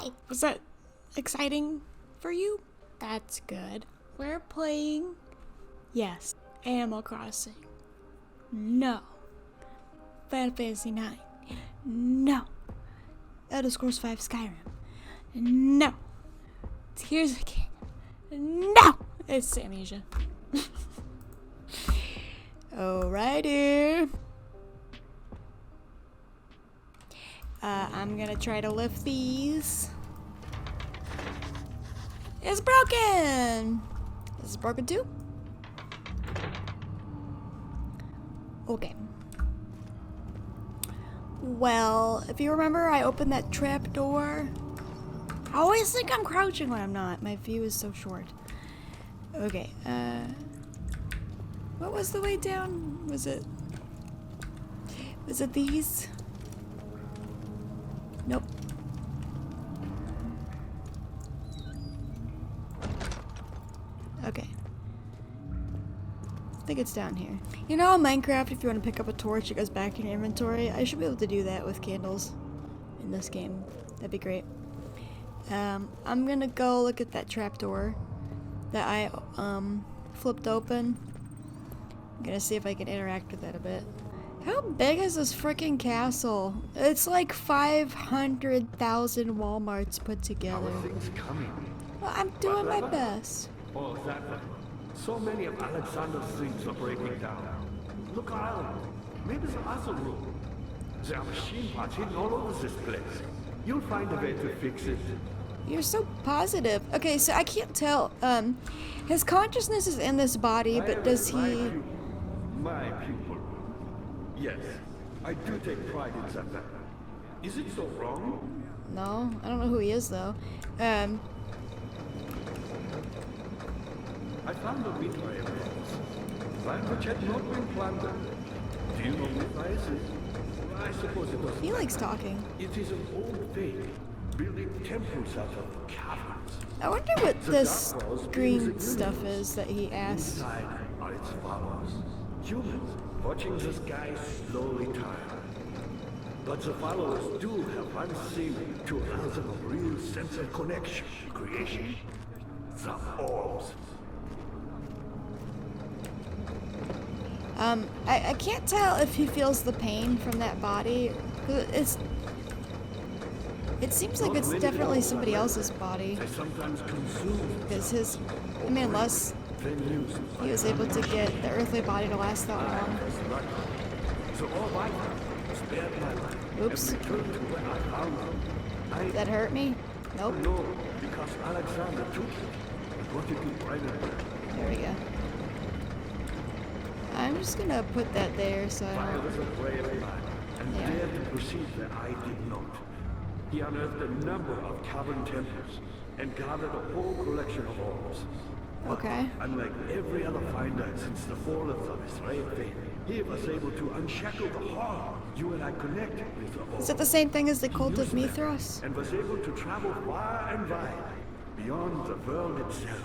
Yay! Was that exciting for you? That's good. We're playing, yes, Animal Crossing. No. Final Fantasy 9. No. Elder Scrolls 5 Skyrim. No. Tears of the Kingdom. No. It's Amnesia. Alrighty. I'm gonna try to lift these. It's broken! This is broken too? Okay. Well, if you remember, I opened that trap door. I always think I'm crouching when I'm not. My view is so short. Okay, what was the way down? Was it these? Nope. Okay. I think it's down here. You know, in Minecraft, if you want to pick up a torch, it goes back in your inventory. I should be able to do that with candles in this game. That'd be great. I'm gonna go look at that trapdoor that I flipped open. I'm gonna see if I can interact with that a bit. How big is this freaking castle? It's like 500,000 Walmarts put together. Well, I'm doing my best. Oh, exactly. So many of Alexander's things are breaking down. Look around. Maybe the other room. There are machine parts hidden all over this place. You'll find a way to fix it. You're so positive. Okay, so I can't tell. His consciousness is in this body, but does he... My pupil. Yes, I do take pride in that fact. Is it so wrong? No, I don't know who he is, though. I found the Midway evidence. That which had not been plundered. Do you know what this is? I suppose it was... He likes talking. It is an old faith, building temples out of caverns. I wonder what this green stuff is that he asked. Inside are its followers. Humans watching the sky slowly tire. But the followers do have one thing to allow them a real sense of connection, creation. The orbs. I can't tell if he feels the pain from that body. It seems like it's definitely somebody else's body. They sometimes consume. Because his, I mean, unless he was able to get the earthly body to last that long. So all my time spared my life. Oops. And returned to where I found them. Did that hurt me? Nope. No, because Alexander took it and wanted to bring it. There we go. I'm just gonna put that there so I Fire don't... was a brave man and dared to proceed where I did not. He unearthed a number of cavern temples and gathered a whole collection of orbs. But Okay. unlike every other finder since the fall of the Israel faith, he was able to unshackle the horror you and I connected with the orbs. Is it the same thing as the cult of Mithras? And was able to travel far and wide, beyond the world itself.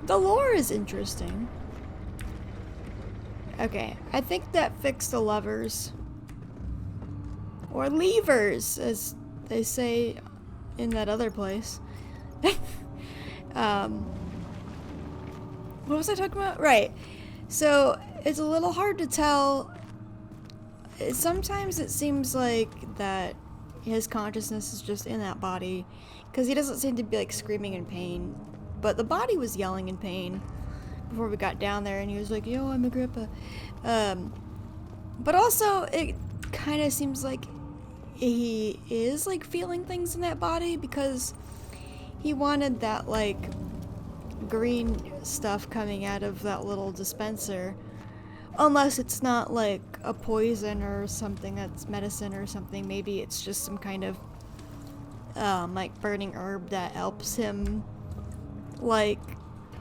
The lore is interesting. Okay, I think that fixed the levers. Or levers, as they say in that other place. What was I talking about? Right. So, it's a little hard to tell. Sometimes it seems like that his consciousness is just in that body. Because he doesn't seem to be, like, screaming in pain. But the body was yelling in pain before we got down there, and he was like, yo, I'm Agrippa. But also, it kind of seems like he is, like, feeling things in that body, because he wanted that, like, green stuff coming out of that little dispenser. Unless it's not, like, a poison or something that's medicine or something. Maybe it's just some kind of, like, burning herb that helps him, like,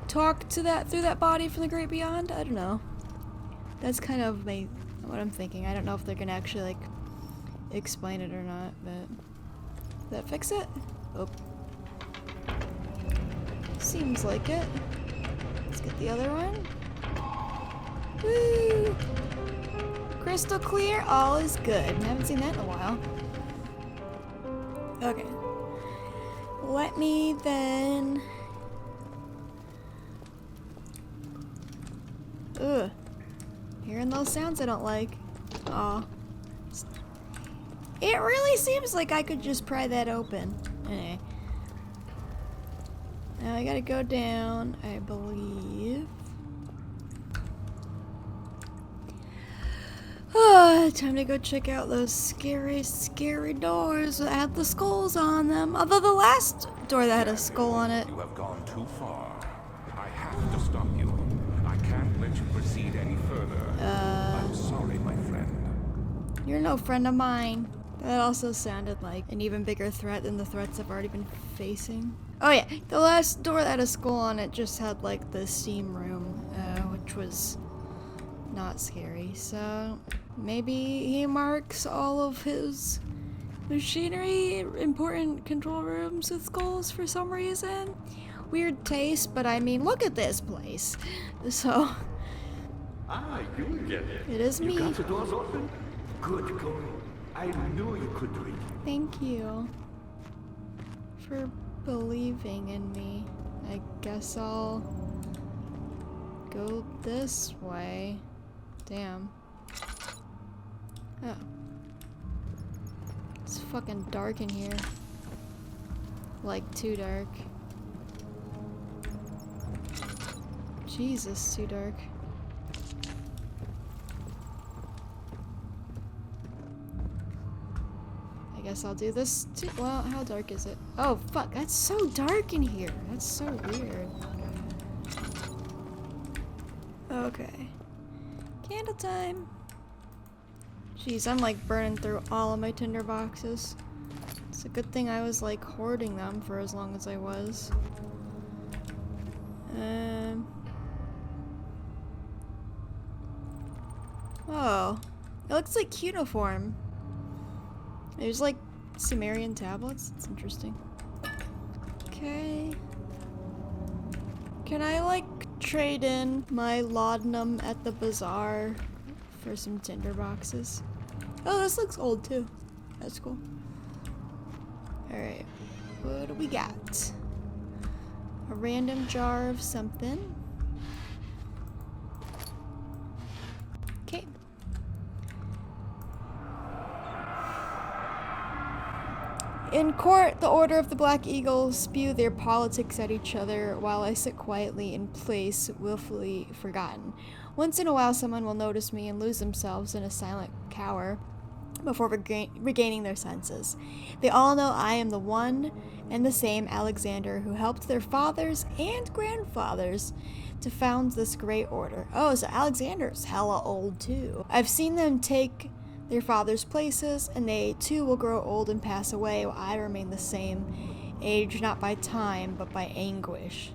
talk to that through that body from the great beyond. I don't know. That's kind of what I'm thinking. I don't know if they're gonna actually, like, explain it or not, but did that fix it? Oh, seems like it. Let's get the other one. Woo! Crystal clear, all is good. I haven't seen that in a while. Okay. Let me then... Ugh. Hearing those sounds I don't like. Aw. It really seems like I could just pry that open. Anyway. Now I gotta go down, I believe. Time to go check out those scary, scary doors that had the skulls on them. Although the last door that had a skull on it. You have gone too far. I have to stop you. I can't let you proceed any further. I'm sorry, my friend. You're no friend of mine. That also sounded like an even bigger threat than the threats I've already been facing. Oh yeah, the last door that had a skull on it just had like the steam room, which was not scary. So maybe he marks all of his machinery, important control rooms with skulls for some reason. Weird taste, but I mean, look at this place. So Ah, you again. it is me. You got the doors open? Good going. I knew you could do it. Thank you for believing in me. I guess I'll go this way. Damn. Oh. It's fucking dark in here. Like, too dark. Jesus, too dark. I guess I'll do this too. Well, how dark is it? Oh, fuck. That's so dark in here. That's so weird. Okay. Candle time. Jeez, I'm like burning through all of my tinder boxes. It's a good thing I was like hoarding them for as long as I was. Oh. It looks like cuneiform. There's like Sumerian tablets. It's interesting. Okay. Can I like trade in my laudanum at the bazaar for some tinder boxes? Oh, this looks old too. That's cool. Alright. What do we got? A random jar of something. Okay. In court, the Order of the Black Eagle spew their politics at each other while I sit quietly in place, willfully forgotten. Once in a while, someone will notice me and lose themselves in a silent cower before regaining their senses. They all know I am the one and the same Alexander who helped their fathers and grandfathers to found this great order. Oh, so Alexander's hella old too. I've seen them take their father's places, and they too will grow old and pass away while I remain the same, aged not by time, but by anguish.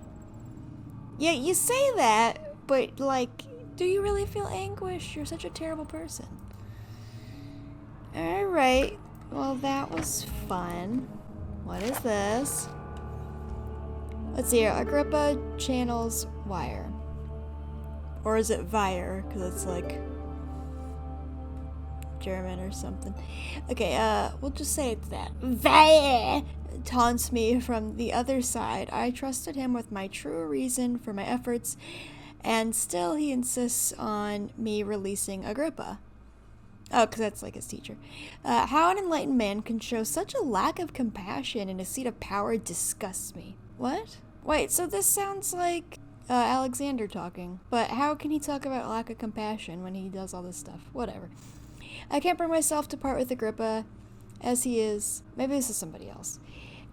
Yeah, you say that, but like, do you really feel anguish? You're such a terrible person. Alright, well that was fun. What is this? Let's see here, Agrippa channels wire. Or is it wire? Because it's like German or something. Okay, we'll just say it's that. Wire taunts me from the other side. I trusted him with my true reason for my efforts, and still he insists on me releasing Agrippa. Oh, because that's like his teacher. How an enlightened man can show such a lack of compassion in a seat of power disgusts me. What? Wait, so this sounds like Alexander talking. But how can he talk about lack of compassion when he does all this stuff? Whatever. I can't bring myself to part with Agrippa, as he is, maybe this is somebody else,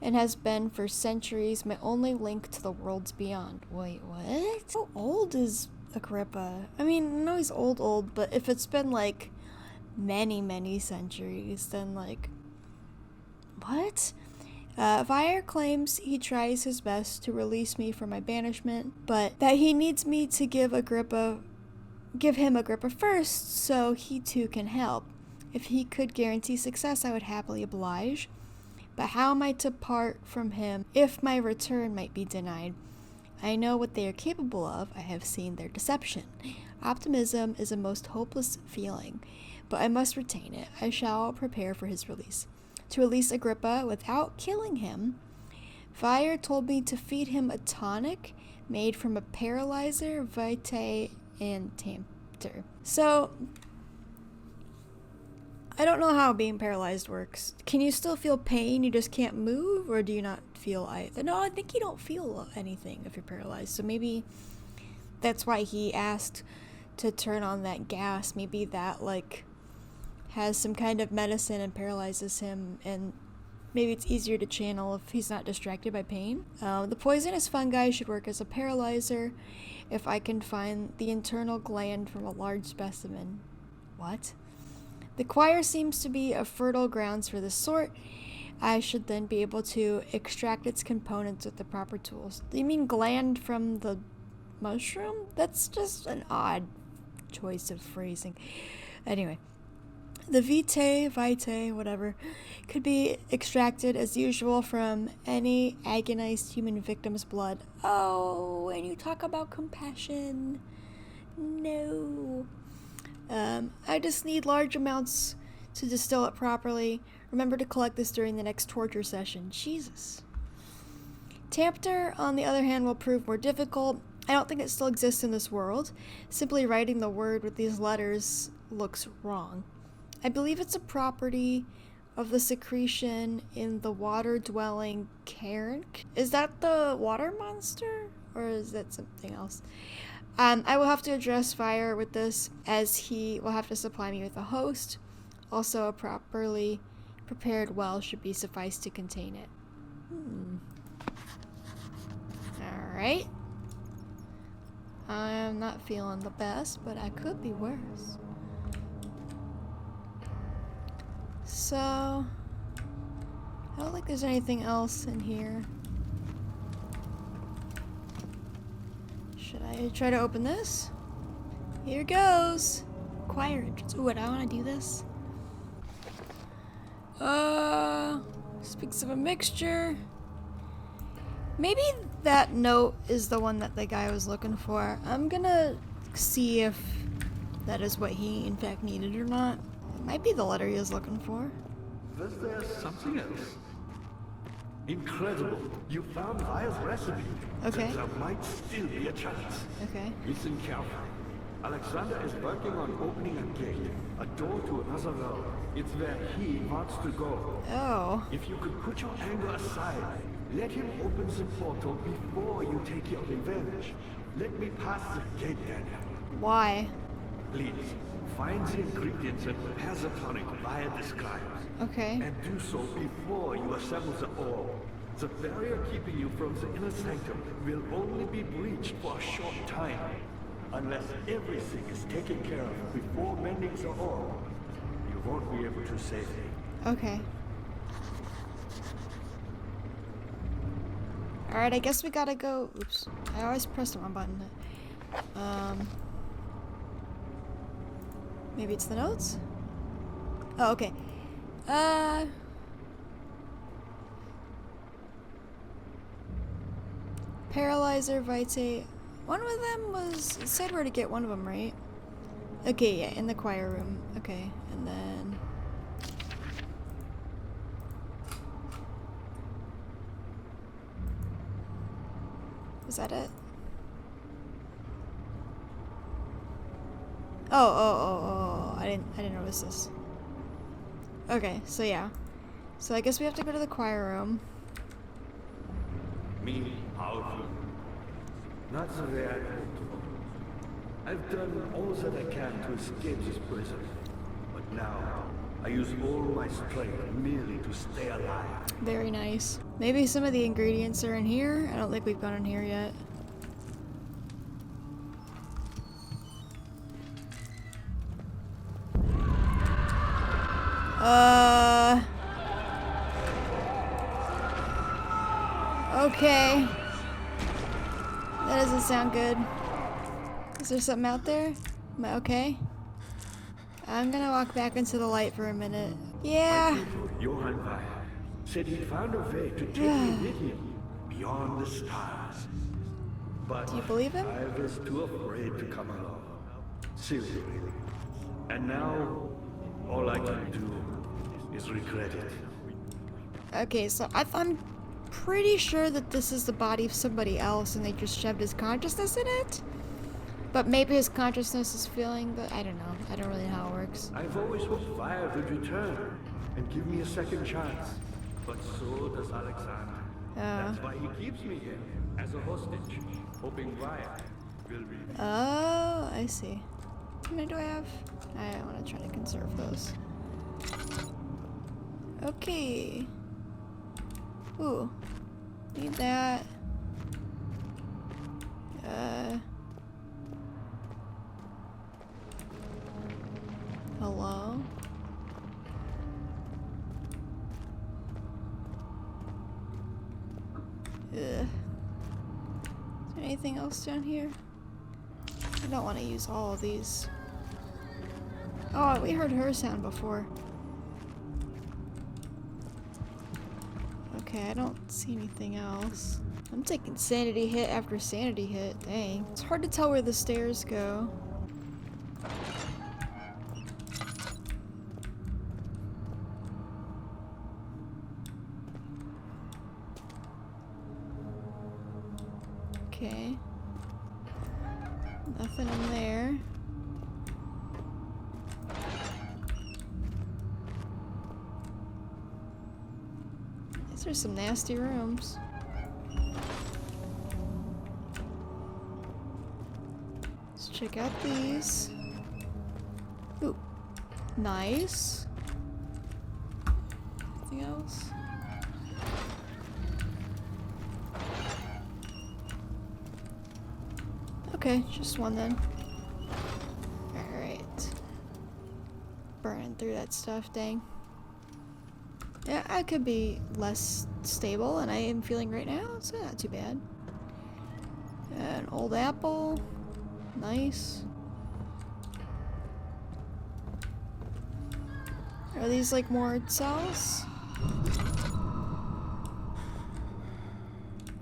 and has been for centuries my only link to the worlds beyond. Wait, what? How old is Agrippa? I mean, I know he's old, but if it's been like many centuries, then like, what? Vire claims he tries his best to release me from my banishment, but that he needs me to give him Agrippa first, so he too can help. If he could guarantee success, I would happily oblige. But how am I to part from him if my return might be denied? I know what they are capable of. I have seen their deception. Optimism is a most hopeless feeling, but I must retain it. I shall prepare for his release. to release Agrippa without killing him. Fire told me to feed him a tonic made from a paralyzer, vitae, and tempter. So, I don't know how being paralyzed works. Can you still feel pain? You just can't move? Or do you not feel either? No, I think you don't feel anything if you're paralyzed. So maybe that's why he asked to turn on that gas. Maybe that, like, has some kind of medicine and paralyzes him, and maybe it's easier to channel if he's not distracted by pain. The poisonous fungi should work as a paralyzer if I can find the internal gland from a large specimen. What? The choir seems to be a fertile grounds for this sort. I should then be able to extract its components with the proper tools. Do you mean gland from the mushroom? That's just an odd choice of phrasing. Anyway, the vitae, whatever, could be extracted as usual from any agonized human victim's blood. Oh, and you talk about compassion. No. I just need large amounts to distill it properly. Remember to collect this during the next torture session. Jesus. Tempter, on the other hand, will prove more difficult. I don't think it still exists in this world. Simply writing the word with these letters looks wrong. I believe it's a property of the secretion in the water-dwelling cairn. Is that the water monster? Or is that something else? I will have to address Fire with this, as he will have to supply me with a host. Also, a properly prepared well should be suffice to contain it. Alright. I'm not feeling the best, but I could be worse. So, I don't think there's anything else in here. Should I try to open this? Here goes. Choir entrance. Ooh, I want to do this. Speaks of a mixture. Maybe that note is the one that the guy was looking for. I'm gonna see if that is what he in fact needed or not. It might be the letter he was looking for. Was there something else? Incredible. You found Vire's recipe. Okay. There might still be a chance. Okay. Listen carefully. Alexander is working on opening a gate, a door to another realm. It's where he wants to go. Oh. If you could put your anger aside, let him open the portal before you take your revenge. Let me pass the gate, Daniel. Why? Please, find the ingredients and prepare the tonic Vire describes. Okay. And do so before you assemble the orb. The barrier keeping you from the inner sanctum will only be breached for a short time. Unless everything is taken care of before mending the orb, you won't be able to save me. Okay. Alright, I guess we gotta go. Oops. I always press the wrong button. Maybe it's the notes? Oh, okay. Paralyzer, Vitae. One of them was. It said where to get one of them, right? Okay, yeah, in the choir room. Okay, and then. Is that it? Oh, I didn't notice this. Okay, so yeah. So I guess we have to go to the choir room. Me, powerful. Not the way I hoped for. I've done all that I can to escape this prison. But now, I use all my strength merely to stay alive. Very nice. Maybe some of the ingredients are in here? I don't think we've gone in here yet. Okay. That doesn't sound good. Is there something out there? Am I okay? I'm gonna walk back into the light for a minute. Yeah. Johann Vire said he found a way to take me with him beyond the stars. But Do you believe him? I was too afraid to come along. Seriously. And now, all I can do is regret it. Okay, so I'm pretty sure that this is the body of somebody else and they just shoved his consciousness in it. But maybe his consciousness is feeling the... I don't know. I don't really know how it works. I've always hoped fire would return and give me a second chance. But so does Alexander. That's why he keeps me here, as a hostage, hoping fire will return. Oh, I see. How many do I have? I want to try to conserve those. Okay. Ooh. Need that. Hello? Ugh. Is there anything else down here? I don't want to use all of these. Oh, we heard her sound before. Okay, I don't see anything else. I'm taking sanity hit after sanity hit. Dang. It's hard to tell where the stairs go. Okay. Nothing in there. These are some nasty rooms. Let's check out these. Ooh. Nice. Anything else? Okay, just one then. Alright. Burning through that stuff, dang. Yeah, I could be less stable than I am feeling right now, so not too bad. An old apple. Nice. Are these like more cells?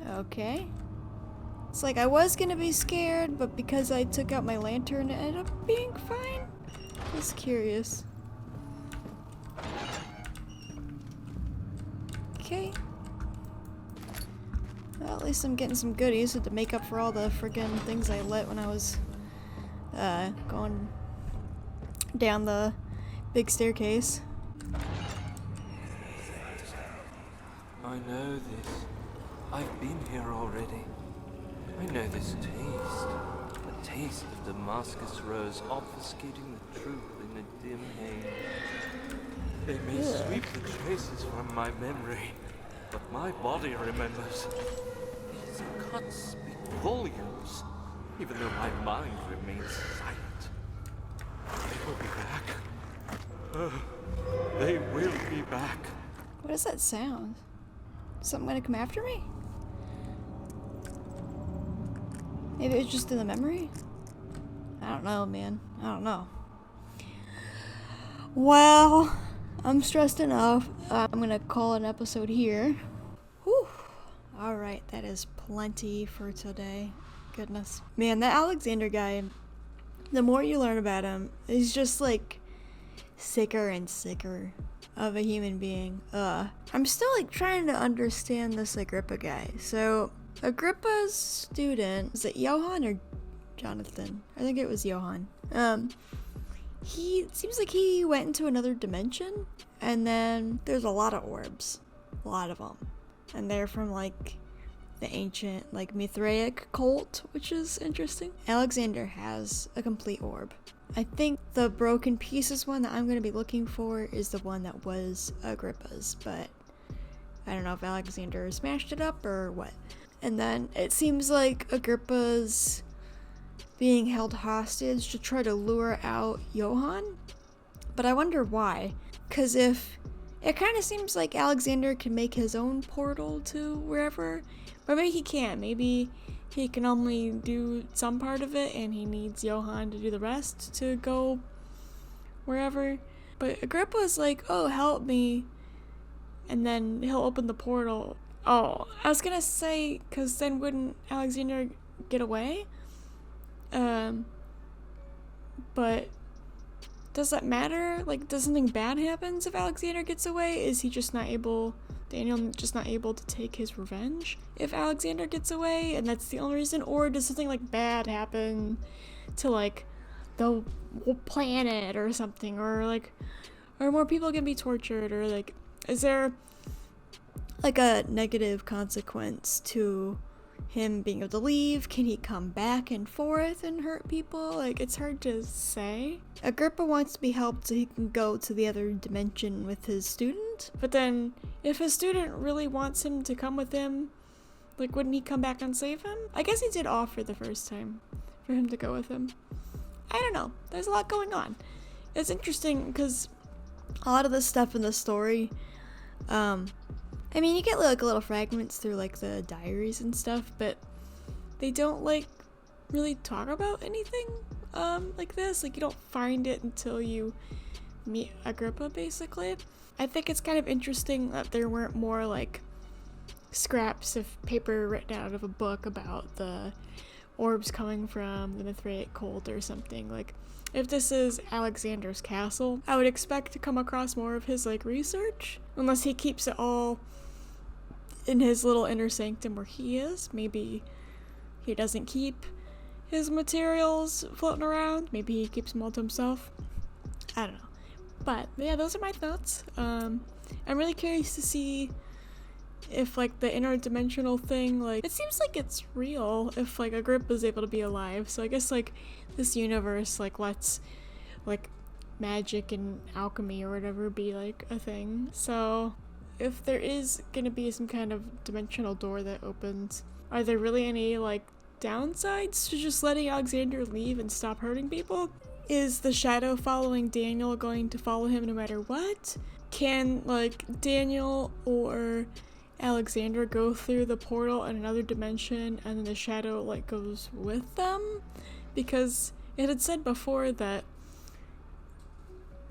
Okay. It's like I was gonna be scared, but because I took out my lantern, it ended up being fine. I was curious. Okay. Well, at least I'm getting some goodies to make up for all the friggin' things I lit when I was going down the big staircase. I know this. I've been here already. I know this taste. The taste of Damascus rose obfuscating the truth in a dim haze. They may sweep the traces from my memory, but my body remembers. These cuts speak volumes, even though my mind remains silent. They will be back. They will be back. What does that sound? Is something gonna come after me? Maybe it's just in the memory? I don't know, man. I don't know. Well, I'm stressed enough. I'm gonna call an episode here. Whew. Alright, that is plenty for today. Goodness. Man, that Alexander guy, the more you learn about him, he's just like sicker and sicker of a human being. I'm still like trying to understand this Agrippa guy. So Agrippa's student, was it Johann or Jonathan? I think it was Johann. He seems like he went into another dimension, and then there's a lot of orbs, a lot of them, and they're from like the ancient like Mithraic cult, which is interesting. Alexander has a complete orb. I think the broken pieces one that I'm going to be looking for is the one that was Agrippa's, but I don't know if Alexander smashed it up or what. And then it seems like Agrippa's being held hostage to try to lure out Johann. But I wonder why. Because if it kind of seems like Alexander can make his own portal to wherever, but maybe he can't. Maybe he can only do some part of it and he needs Johann to do the rest to go wherever. But Agrippa's like, oh, help me. And then he'll open the portal. Oh, I was gonna say, because then wouldn't Alexander get away? But does that matter? Like, does something bad happen if Alexander gets away? Is he just not able, Daniel just not able to take his revenge if Alexander gets away, and that's the only reason? Or does something like bad happen to like the whole planet or something, or like, or more people can be tortured, or like, is there like a negative consequence to him being able to leave? Can he come back and forth and hurt people? Like, it's hard to say. Agrippa wants to be helped so he can go to the other dimension with his student, but then if his student really wants him to come with him, like, wouldn't he come back and save him? I guess he did offer the first time for him to go with him. I don't know, there's a lot going on. It's interesting because a lot of this stuff in the story, I mean, you get like little fragments through like the diaries and stuff, but they don't like really talk about anything like this. Like, you don't find it until you meet Agrippa, basically. I think it's kind of interesting that there weren't more like scraps of paper written out of a book about the orbs coming from the Mithraic cult or something. Like, if this is Alexander's castle, I would expect to come across more of his like research, unless he keeps it all in his little inner sanctum where he is. Maybe he doesn't keep his materials floating around. Maybe he keeps them all to himself. I don't know. But yeah, those are my thoughts. I'm really curious to see if like the interdimensional thing, like, it seems like it's real if like Agrippa is able to be alive. So I guess like this universe like lets like magic and alchemy or whatever be like a thing. So if there is gonna be some kind of dimensional door that opens, are there really any like downsides to just letting Alexander leave and stop hurting people? Is the shadow following Daniel going to follow him no matter what? Can like Daniel or Alexander go through the portal in another dimension and then the shadow like goes with them? Because it had said before that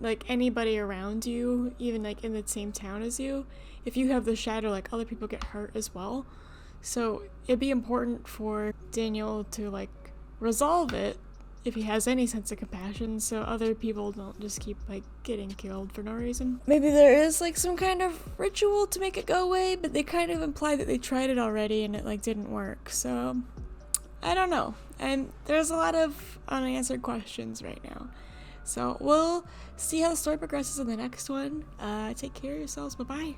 like anybody around you, even like in the same town as you, if you have the shadow, like other people get hurt as well. So it'd be important for Daniel to like resolve it if he has any sense of compassion, so other people don't just keep like getting killed for no reason. Maybe there is like some kind of ritual to make it go away, but they kind of imply that they tried it already and it like didn't work. So I don't know. And there's a lot of unanswered questions right now. So we'll see how the story progresses in the next one. Take care of yourselves. Bye-bye.